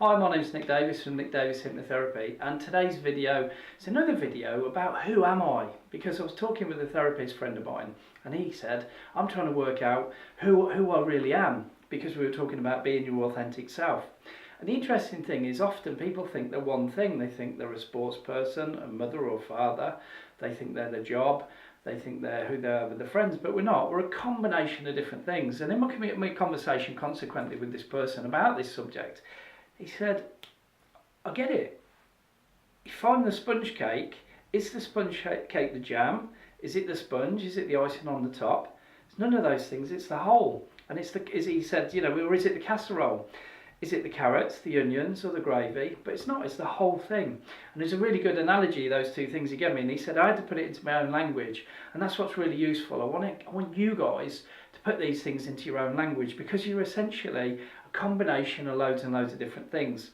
Hi, my name is Nick Davies from Nick Davies Hypnotherapy, and today's video is another video about who am I, because I was talking with a therapist friend of mine and he said I'm trying to work out who I really am, because we were talking about being your authentic self. And the interesting thing is, often people think they're one thing. They think they're a sports person, a mother or father, they think they're their job, they think they're who they are with their friends, but we're not. We're a combination of different things. And in my conversation consequently with this person about this subject, he said, I get it. If I'm the sponge cake, is the sponge cake the jam? Is it the sponge? Is it the icing on the top? It's none of those things, it's the whole. And it's he said, or is it the casserole? Is it the carrots, the onions, or the gravy? But it's not, it's the whole thing. And there's a really good analogy, those two things he gave me. And he said I had to put it into my own language. And that's what's really useful. I want you guys to put these things into your own language, because you're essentially a combination of loads and loads of different things.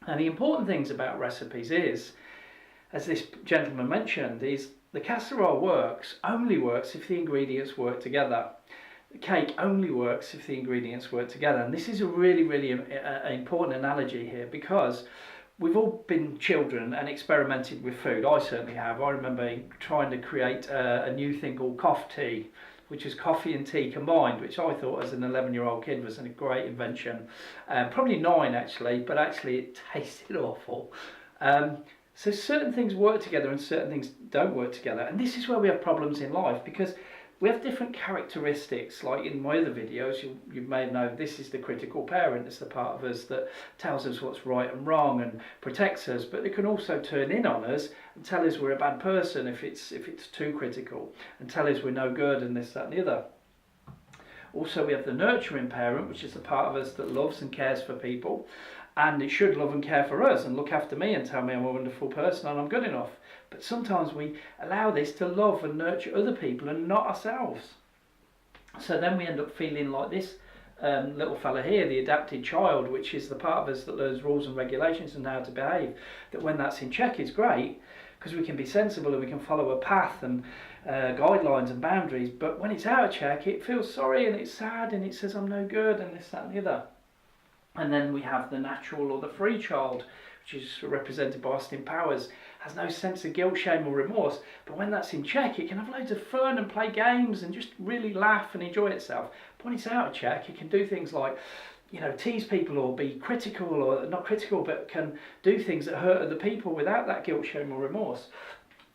And the important things about recipes is, as this gentleman mentioned, is the casserole only works if the ingredients work together. The cake only works if the ingredients work together. And this is a really important analogy here, because we've all been children and experimented with food. I certainly have. I remember trying to create a new thing called cough tea, which is coffee and tea combined, which I thought as an 11-year-old kid was a great invention. Probably 9 actually, but actually it tasted awful. So certain things work together and certain things don't work together. And this is where we have problems in life, because we have different characteristics. Like in my other videos, you may know this is the critical parent. It's the part of us that tells us what's right and wrong and protects us, but it can also turn in on us and tell us we're a bad person if it's too critical, and tell us we're no good and this, that and the other. Also, we have the nurturing parent, which is the part of us that loves and cares for people, and it should love and care for us and look after me and tell me I'm a wonderful person and I'm good enough. But sometimes we allow this to love and nurture other people and not ourselves. So then we end up feeling like this little fella here, the adapted child, which is the part of us that learns rules and regulations and how to behave. That when that's in check is great, because we can be sensible and we can follow a path and guidelines and boundaries. But when it's out of check, it feels sorry and it's sad and it says I'm no good and this, that and the other. And then we have the natural or the free child, which is represented by Austin Powers, has no sense of guilt, shame or remorse. But when that's in check, it can have loads of fun and play games and just really laugh and enjoy itself. But when it's out of check, it can do things like, tease people or be critical, or not critical, but can do things that hurt other people without that guilt, shame or remorse.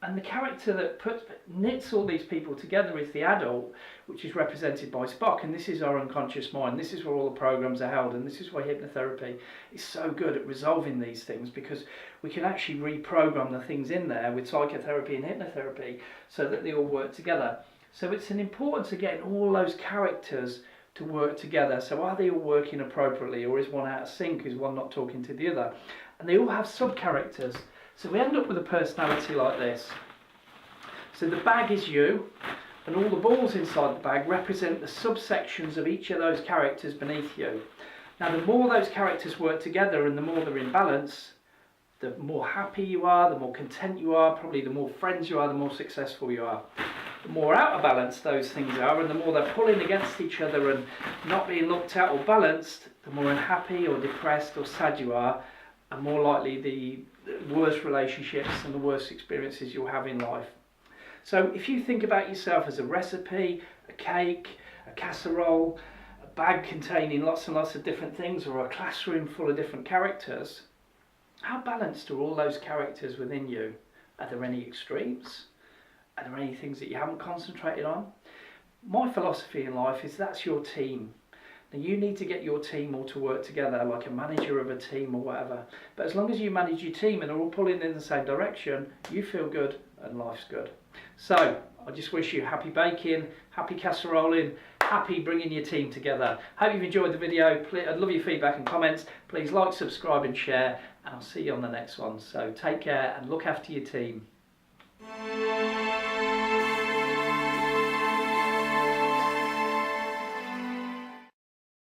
And the character that knits all these people together is the adult, which is represented by Spock. And this is our unconscious mind. This is where all the programs are held. And this is why hypnotherapy is so good at resolving these things, because we can actually reprogram the things in there with psychotherapy and hypnotherapy so that they all work together. So it's an importance of getting all those characters to work together. So are they all working appropriately, or is one out of sync? Is one not talking to the other? And they all have sub-characters. So we end up with a personality like this. So the bag is you, and all the balls inside the bag represent the subsections of each of those characters beneath you. Now the more those characters work together and the more they're in balance, the more happy you are, the more content you are, probably the more friends you are, the more successful you are. The more out of balance those things are, and the more they're pulling against each other and not being looked at or balanced, the more unhappy or depressed or sad you are, and more likely the worst relationships and the worst experiences you'll have in life. So if you think about yourself as a recipe, a cake, a casserole, a bag containing lots and lots of different things, or a classroom full of different characters, how balanced are all those characters within you? Are there any extremes? Are there any things that you haven't concentrated on? My philosophy in life is that's your team. Now you need to get your team all to work together, like a manager of a team or whatever. But as long as you manage your team and they're all pulling in the same direction, you feel good and life's good. So I just wish you happy baking, happy casseroling, happy bringing your team together. Hope you've enjoyed the video. I'd love your feedback and comments. Please like, subscribe and share, and I'll see you on the next one. So take care and look after your team.